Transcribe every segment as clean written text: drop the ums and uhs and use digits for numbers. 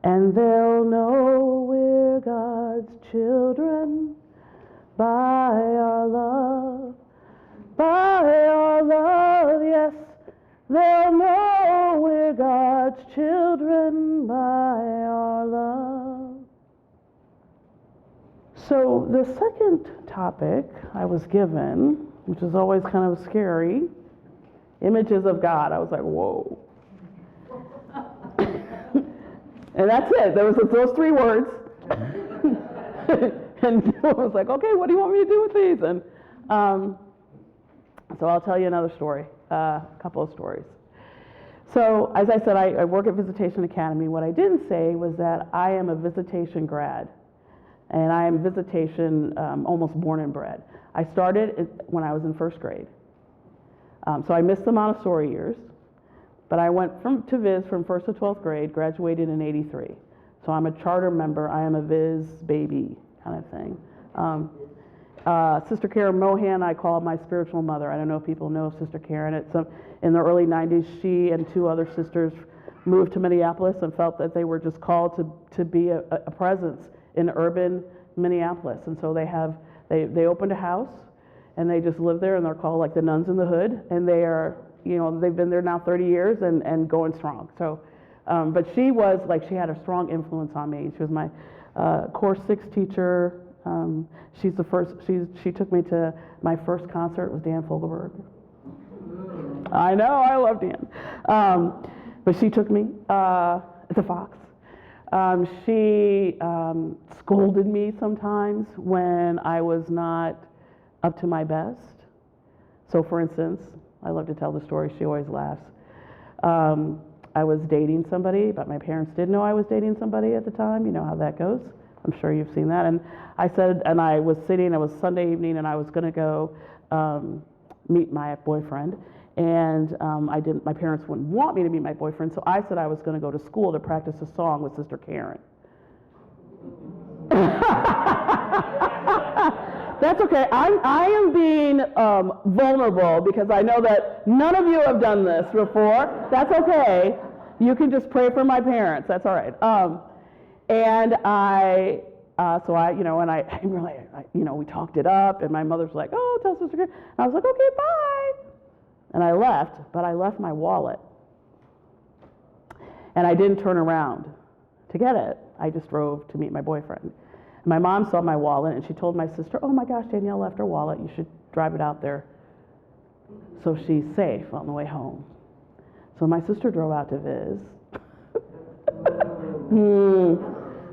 And they'll know we're God's children by our love, yes. They'll know we're God's children by our love. So the second topic I was given, which is always kind of scary, images of God. I was like, whoa. And that's it. There was those 3 words. And I was like, okay, what do you want me to do with these? And so I'll tell you another story, a couple of stories. So as I said, I work at Visitation Academy. What I didn't say was that I am a Visitation grad. And I am Visitation almost born and bred. I started when I was in 1st grade. So I missed the Montessori years. But I went to Viz from 1st to 12th grade, graduated in '83. So I'm a charter member. I am a Viz baby kind of thing. Sister Karen Mohan, I call my spiritual mother. I don't know if people know Sister Karen. In the early 90s, she and 2 other sisters moved to Minneapolis and felt that they were just called to be a presence in urban Minneapolis. And so they opened a house and they just live there, and they're called like the Nuns in the Hood. And they are, they've been there now 30 years and going strong. So, but she had a strong influence on me. She was my Core 6 teacher. She took me to my first concert. It was Dan Fogelberg. I know, I love Dan. But she took me at the Fox. She scolded me sometimes when I was not up to my best. So for instance, I love to tell the story, she always laughs. I was dating somebody, but my parents didn't know I was dating somebody at the time. You know how that goes. I'm sure you've seen that. And I was sitting, it was Sunday evening, and I was going to go meet my boyfriend. And my parents wouldn't want me to meet my boyfriend, so I said I was going to go to school to practice a song with Sister Karen. That's okay. I am being vulnerable because I know that none of you have done this before. That's okay. You can just pray for my parents. That's all right. We talked it up, and my mother's like, oh, tell Sister Karen. And I was like, okay, bye. And I left, but I left my wallet. And I didn't turn around to get it. I just drove to meet my boyfriend. And my mom saw my wallet, and she told my sister, oh my gosh, Danielle left her wallet. You should drive it out there so she's safe on the way home. So my sister drove out to Viz.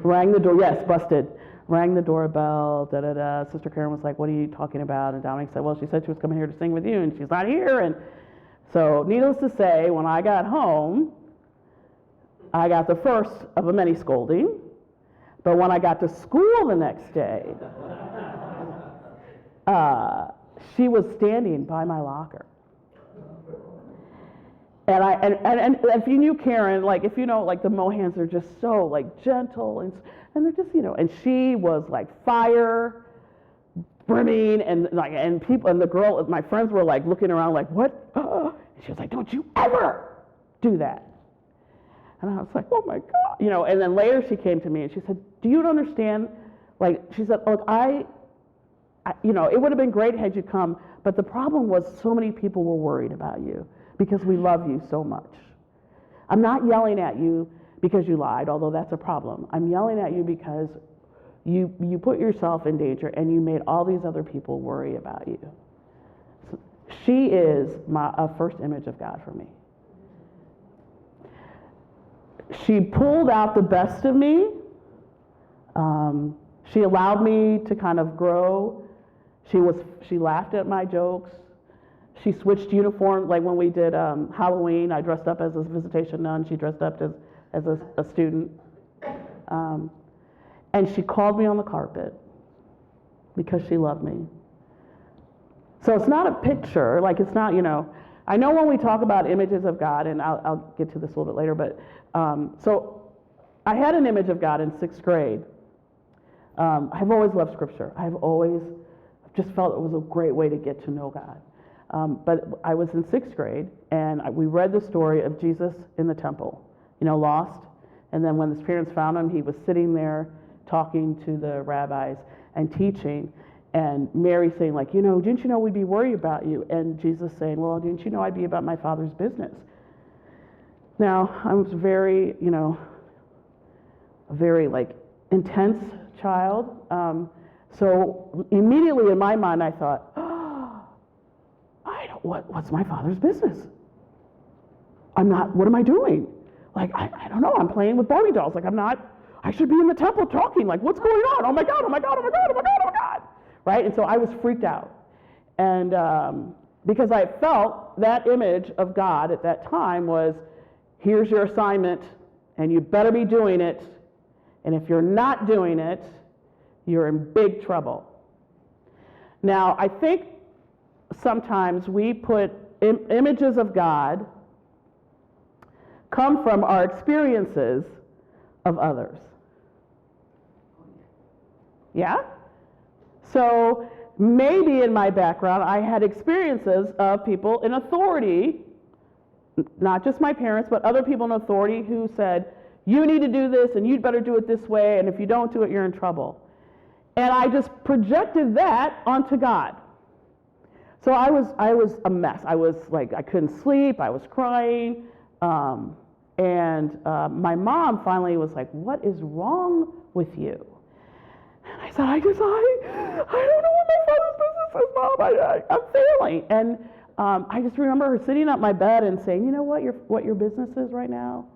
Rang the door, yes, busted. Rang the doorbell, da-da-da. Sister Karen was like, what are you talking about? And Dominic said, well, she said she was coming here to sing with you, and she's not here. And so needless to say, when I got home, I got the first of a many scolding. But when I got to school the next day, she was standing by my locker. And if you knew Karen, like if you know, like the Mohans are just so like gentle and they're just, and she was like fire, brimming, and people, and the girl, my friends were like looking around like, what? And she was like, don't you ever do that. And I was like, oh my God, and then later she came to me and she said, do you understand? Like, she said, look, it would have been great had you come, but the problem was so many people were worried about you because we love you so much. I'm not yelling at you because you lied, although that's a problem. I'm yelling at you because you put yourself in danger and you made all these other people worry about you. So she is a first image of God for me. She pulled out the best of me. She allowed me to kind of grow. She laughed at my jokes. She switched uniform, like when we did Halloween, I dressed up as a visitation nun. She dressed up as a student. And she called me on the carpet because she loved me. So it's not a picture, like it's not, I know when we talk about images of God, and I'll get to this a little bit later, but so I had an image of God in 6th grade. I've always loved Scripture. I've always just felt it was a great way to get to know God. But I was in 6th grade, and we read the story of Jesus in the temple, lost And then when his parents found him, he was sitting there talking to the rabbis and teaching. And Mary saying, like, didn't you know we'd be worried about you? And Jesus saying, well, didn't you know I'd be about my Father's business? Now, I was very, a very, intense child. So immediately in my mind, I thought, what's my Father's business? What am I doing? I don't know, I'm playing with Barbie dolls. I should be in the temple talking, what's going on? Oh my God, oh my God, oh my God, oh my God, oh my God. Right? And so I was freaked out. And because I felt that image of God at that time was, here's your assignment, and you better be doing it. And if you're not doing it, you're in big trouble. Now, I think sometimes we put images of God come from our experiences of others. Yeah? So maybe in my background, I had experiences of people in authority, not just my parents, but other people in authority who said, you need to do this, and you'd better do it this way, and if you don't do it, you're in trouble. And I just projected that onto God. So I was a mess. I was I couldn't sleep, I was crying, and my mom finally was like, what is wrong with you? And I said, I don't know what my Father's business is, Mom. I'm failing. And I just remember her sitting at my bed and saying, you know what your business is right now?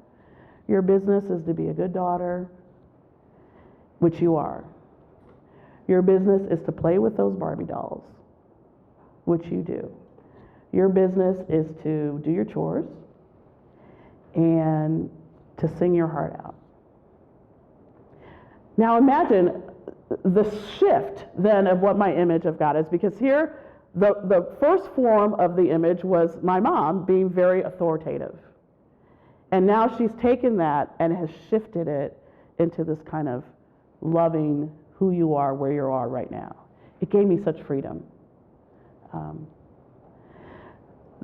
Your business is to be a good daughter, which you are. Your business is to play with those Barbie dolls, which you do. Your business is to do your chores and to sing your heart out. Now imagine the shift then of what my image of God is, because here the first form of the image was my mom being very authoritative. And now she's taken that and has shifted it into this kind of loving who you are, where you are right now. It gave me such freedom.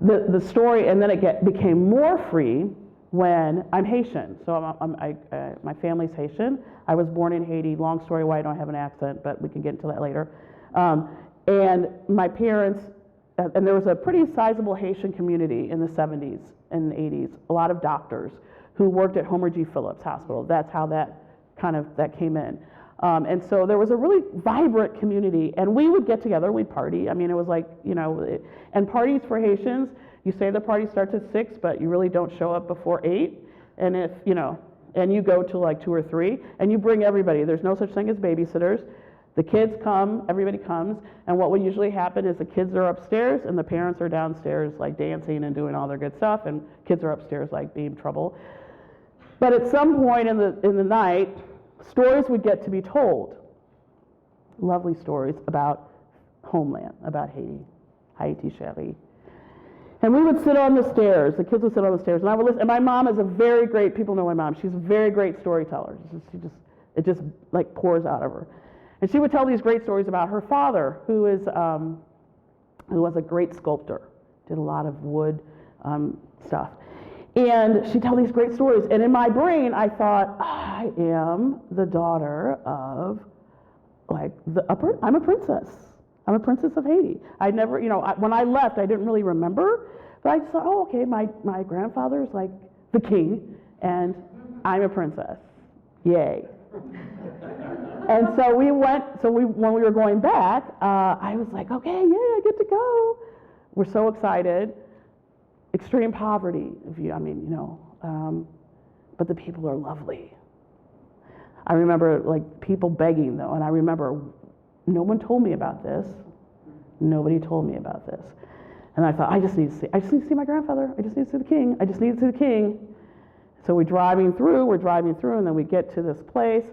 The story, and then it became more free when I'm Haitian. So my family's Haitian. I was born in Haiti. Long story why I don't have an accent, but we can get into that later. And my parents, and there was a pretty sizable Haitian community in the 70s and 80s, a lot of doctors who worked at Homer G. Phillips Hospital. That's how that came in. And so there was a really vibrant community, and we would get together, we'd party. I mean, it was and parties for Haitians, you say the party starts at 6, but you really don't show up before 8. And and you go to 2 or 3, and you bring everybody. There's no such thing as babysitters. The kids come, everybody comes, and what would usually happen is the kids are upstairs and the parents are downstairs dancing and doing all their good stuff, and kids are upstairs being trouble. But at some point in the night, stories would get to be told. Lovely stories about homeland, about Haiti, Haiti chérie. And we would sit on the stairs, the kids would sit on the stairs, and I would listen. And my mom is a very great, people know my mom, she's a very great storyteller. It just pours out of her. And she would tell these great stories about her father, who was a great sculptor, did a lot of wood stuff. And she'd tell these great stories. And in my brain, I thought, I am the daughter of, I'm a princess. I'm a princess of Haiti. I never, when I left, I didn't really remember. But I just thought, oh, okay, my grandfather's the king, and I'm a princess. Yay. And so when we were going back, I was like, okay, yeah, I get to go. We're so excited. Extreme poverty, but the people are lovely. I remember people begging though, and I remember no one told me about this. Nobody told me about this. And I thought, I just need to see my grandfather. I just need to see the king. I just need to see the king. So we're driving through, and then we get to this place,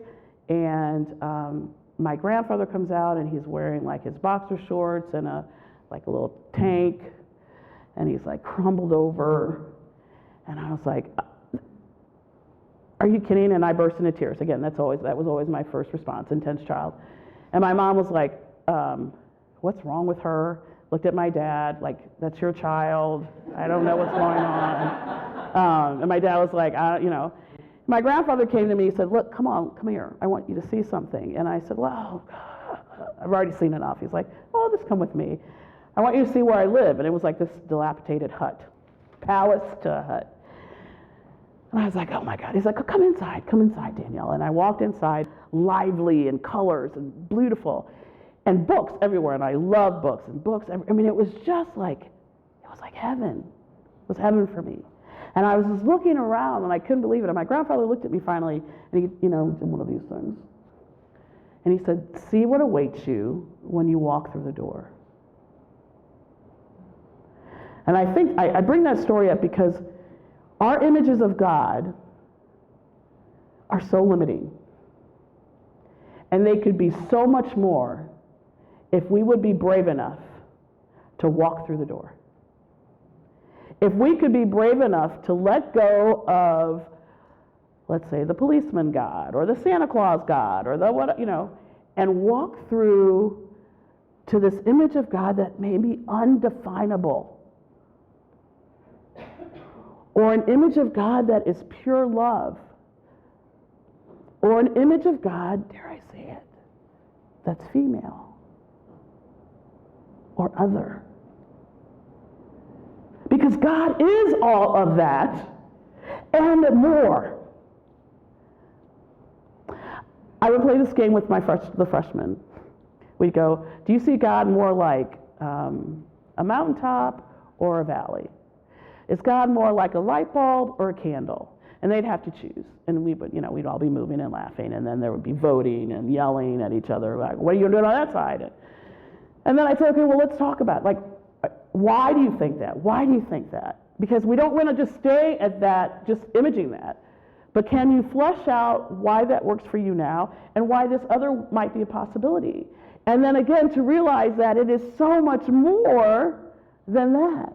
and my grandfather comes out, and he's wearing his boxer shorts and a little tank, and he's crumbled over, and I was like, are you kidding? And I burst into tears. Again, that was always my first response, intense child. And my mom was like, what's wrong with her? Looked at my dad, that's your child. I don't know what's going on. And my dad was like, My grandfather came to me and said, look, come on, come here. I want you to see something. And I said, well, I've already seen enough. He's like, oh, just come with me. I want you to see where I live. And it was like this dilapidated hut, palace to a hut. And I was like, oh my God. He's like, oh, come inside, Danielle. And I walked inside, lively and colors and beautiful, and books everywhere. And I love books and books. I mean, it was just like, it was like heaven. It was heaven for me. And I was just looking around, and I couldn't believe it. And my grandfather looked at me finally, and he, did one of these things. And he said, see what awaits you when you walk through the door. And I think, I bring that story up because our images of God are so limiting. And they could be so much more if we would be brave enough to walk through the door. If we could be brave enough to let go of, let's say, the policeman God or the Santa Claus God or the what, and walk through to this image of God that may be undefinable, or an image of God that is pure love, or an image of God, dare I say it, that's female or other. Because God is all of that and more. I would play this game with the freshmen. We'd go, do you see God more like a mountaintop or a valley? Is God more like a light bulb or a candle? And they'd have to choose. And we would, we'd all be moving and laughing, and then there would be voting and yelling at each other, like, what are you doing on that side? And then I'd say, okay, well, let's talk about it. Like, why do you think that? Why do you think that? Because we don't want to just stay at that, just imaging that. But can you flesh out why that works for you now and why this other might be a possibility? And then again, to realize that it is so much more than that.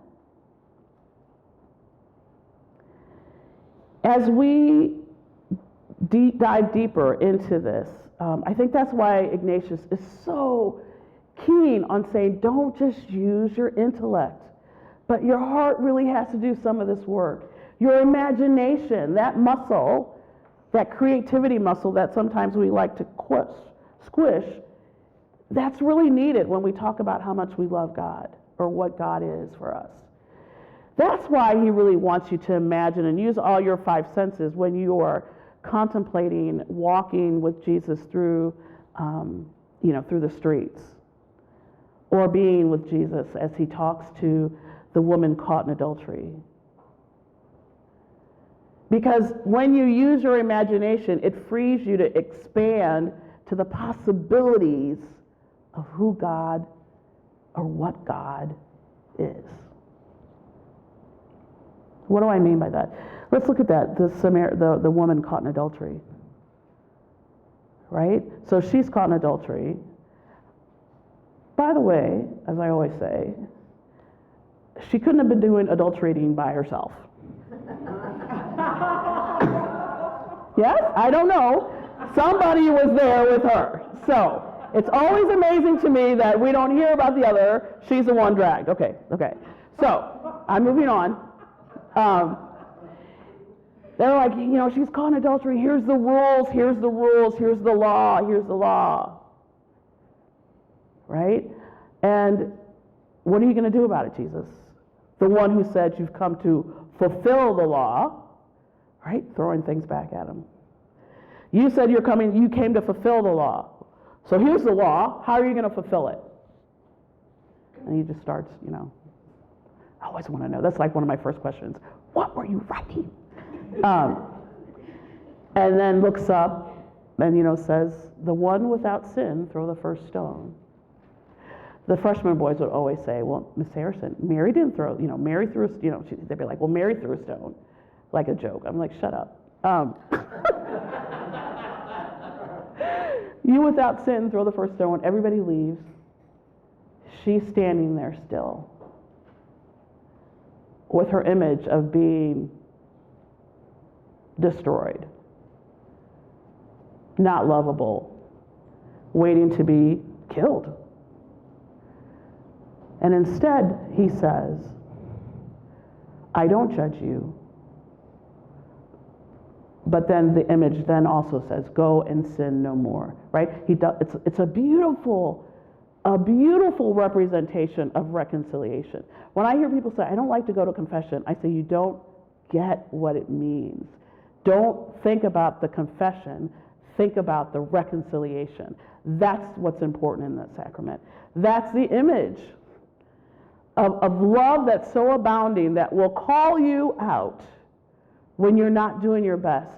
As we dive deeper into this, I think that's why Ignatius is so keen on saying, don't just use your intellect, but your heart really has to do some of this work. Your imagination, that muscle, that creativity muscle that sometimes we like to squish, that's really needed when we talk about how much we love God or what God is for us. That's why he really wants you to imagine and use all your five senses when you are contemplating walking with Jesus through, through the streets, or being with Jesus as he talks to the woman caught in adultery. Because when you use your imagination, it frees you to expand to the possibilities of who God or what God is. What do I mean by that? Let's look at that, the woman caught in adultery. Right? So she's caught in adultery. By the way, as I always say, she couldn't have been doing adulterating by herself. Yes? I don't know. Somebody was there with her. So it's always amazing to me that we don't hear about the other. She's the one dragged. Okay. So I'm moving on. They're like, she's caught in adultery. Here's the rules. Here's the law. Here's the law. Right? And what are you going to do about it, Jesus? The one who said you've come to fulfill the law, right? Throwing things back at him. You said you came to fulfill the law. So here's the law. How are you going to fulfill it? And he just starts, I always want to know. That's like one of my first questions. What were you writing? And then looks up and, says, the one without sin, throw the first stone. The freshman boys would always say, well, Miss Harrison, Mary didn't throw, Mary threw a, they'd be like, well, Mary threw a stone, like a joke. I'm like, shut up. You without sin, throw the first stone. Everybody leaves. She's standing there still with her image of being destroyed, not lovable, waiting to be killed. And instead, he says, I don't judge you. But then the image then also says, go and sin no more, right? It's a beautiful representation of reconciliation. When I hear people say, I don't like to go to confession, I say, you don't get what it means. Don't think about the confession, think about the reconciliation. That's what's important in that sacrament. That's the image of love that's so abounding that will call you out when you're not doing your best,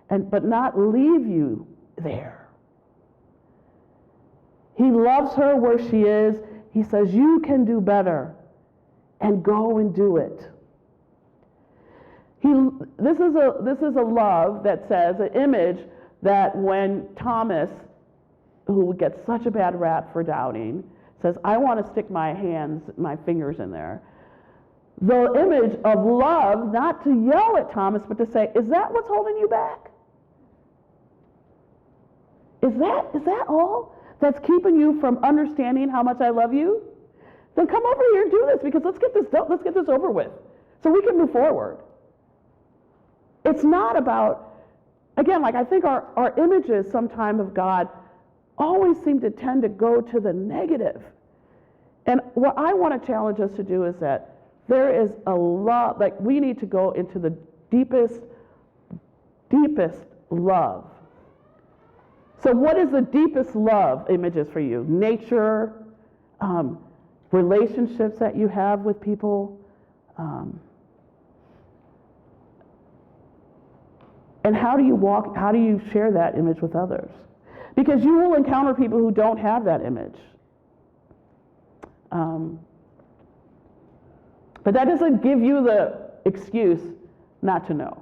but not leave you there. He loves her where she is. He says, you can do better, and go and do it. This is a love that says, an image that when Thomas, who gets such a bad rap for doubting, says, I want to stick my fingers in there. The image of love, not to yell at Thomas, but to say, is that what's holding you back? Is that all that's keeping you from understanding how much I love you? Then come over here and do this, because let's get this over with so we can move forward. It's not about, again, like I think our images sometimes of God always seem to tend to go to the negative. And what I want to challenge us to do is that there is a lot, like we need to go into the deepest love. So what is the deepest love images for you? Nature, relationships that you have with people, and how do you share that image with others? Because you will encounter people who don't have that image. But that doesn't give you the excuse not to know.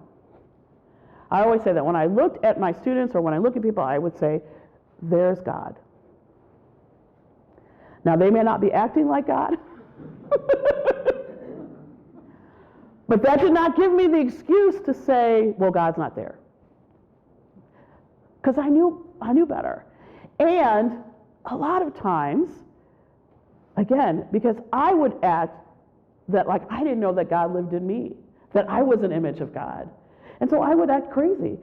I always say that when I looked at my students or when I look at people, I would say, there's God. Now, they may not be acting like God, but that did not give me the excuse to say, well, God's not there. Because I knew better. And a lot of times, again, because I would act that like I didn't know that God lived in me, that I was an image of God. And so I would act crazy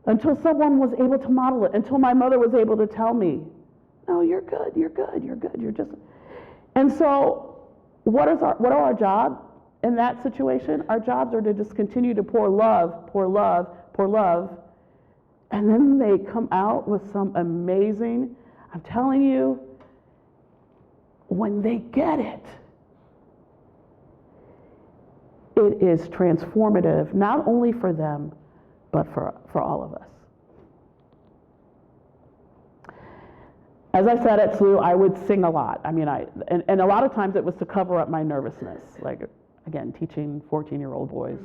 until someone was able to model it, until my mother was able to tell me, no, you're good, you're just. And so what are our jobs in that situation? Our jobs are to just continue to pour love, and then they come out with some amazing, I'm telling you, when they get it, it is transformative, not only for them, but for all of us. As I said at SLU, I would sing a lot. I mean, and a lot of times it was to cover up my nervousness, like, again, teaching 14-year-old boys.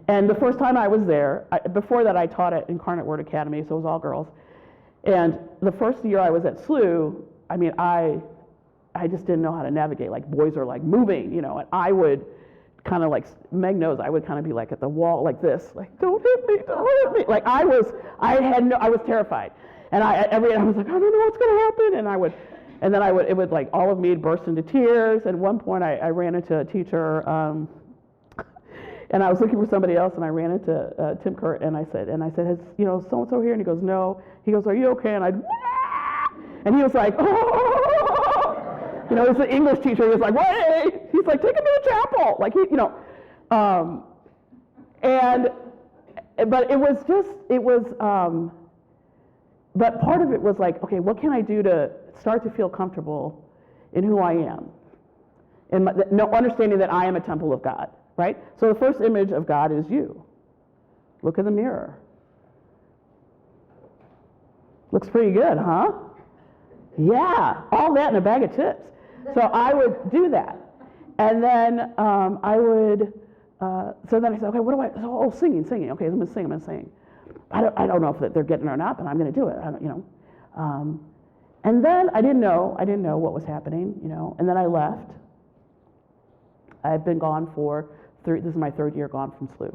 And the first time I was there, before that I taught at Incarnate Word Academy, so it was all girls. And the first year I was at SLU, I mean, I just didn't know how to navigate. Like, boys are like moving, and I would kind of like, Meg knows, I would kind of be like at the wall like this, like, don't hit me. Like I was terrified. And I was like, I don't know what's going to happen. And then it would like, all of me would burst into tears. And at one point I ran into a teacher, and I was looking for somebody else, and I ran into Tim Kurt, and I said, has, so-and-so here? And he goes, no. He goes, are you okay? And he was like, oh. He's an English teacher. He was like, wait. He's like, take him to the chapel. Like, but but part of it was like, okay, what can I do to start to feel comfortable in who I am? And understanding that I am a temple of God, right? So the first image of God is you. Look in the mirror. Looks pretty good, huh? Yeah, all that in a bag of chips. So I would do that. And then so then I said, okay, singing. Okay, I'm gonna sing. I don't know if they're getting it or not, but I'm gonna do it, and then I didn't know what was happening, and then I left. I've been gone this is my third year gone from SLU.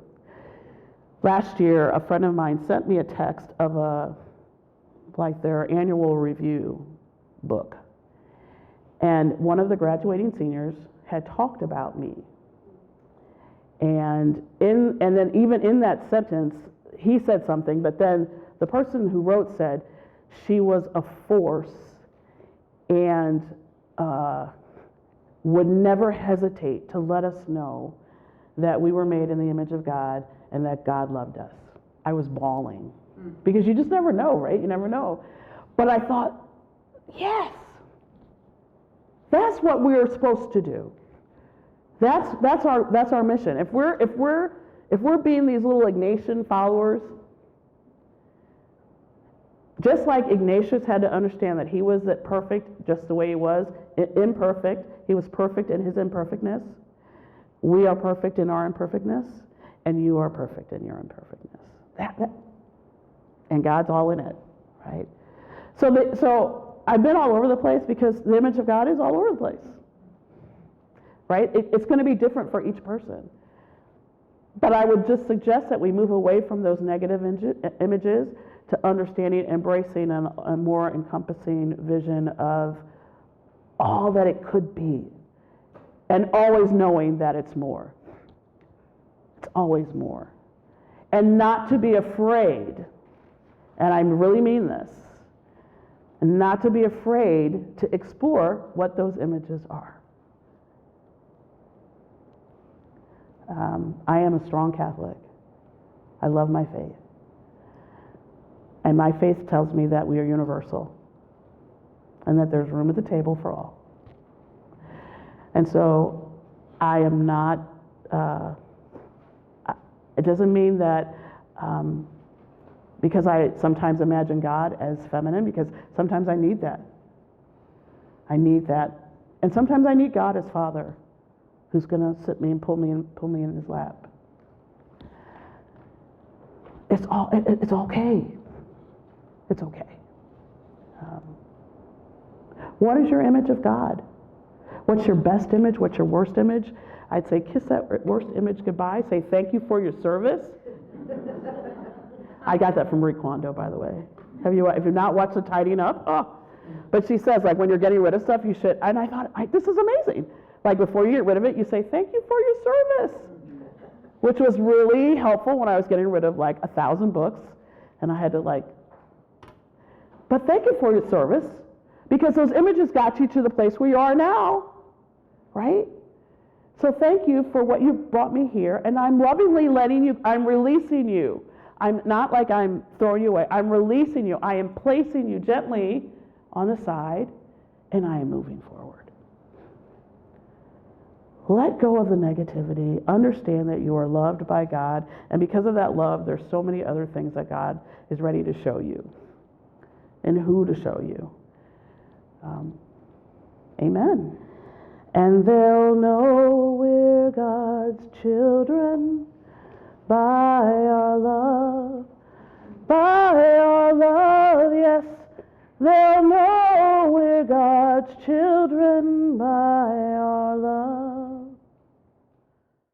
Last year, a friend of mine sent me a text of their annual review book. And one of the graduating seniors had talked about me. And then even in that sentence, he said something, but then the person who wrote said she was a force and would never hesitate to let us know that we were made in the image of God and that God loved us. I was bawling because you just never know, right? You never know. But I thought, yes, that's what we're supposed to do. That's our mission. If we're being these little Ignatian followers, just like Ignatius had to understand that he was perfect just the way he was, imperfect, he was perfect in his imperfectness. We are perfect in our imperfectness, and you are perfect in your imperfectness. And God's all in it, right? So I've been all over the place because the image of God is all over the place, right? It's going to be different for each person. But I would just suggest that we move away from those negative images to understanding, embracing a more encompassing vision of all that it could be, and always knowing that it's more. It's always more. And not to be afraid, and I really mean this, and not to be afraid to explore what those images are. I am a strong Catholic. I love my faith. And my faith tells me that we are universal and that there's room at the table for all. And so I am not, it doesn't mean that because I sometimes imagine God as feminine, because sometimes I need that. I need that. And sometimes I need God as Father, who's going to sit me and pull me in his lap. It's okay. It's okay. What is your image of God? What's your best image? What's your worst image? I'd say kiss that worst image goodbye. Say thank you for your service. I got that from Marie Kondo, by the way. If you've not watched the Tidying Up, but she says, like, when you're getting rid of stuff, you should, and I thought, this is amazing. Like, before you get rid of it, you say, thank you for your service, which was really helpful when I was getting rid of, 1,000 books, and I had to, but thank you for your service, because those images got you to the place where you are now, right? So thank you for what you brought me here, and I'm lovingly I'm releasing you. I'm not like I'm throwing you away. I'm releasing you. I am placing you gently on the side, and I am moving forward. Let go of the negativity. Understand that you are loved by God, and because of that love, there's so many other things that God is ready to show you, and who to show you. Amen. And they'll know we're God's children by our love, yes. They'll know we're God's children by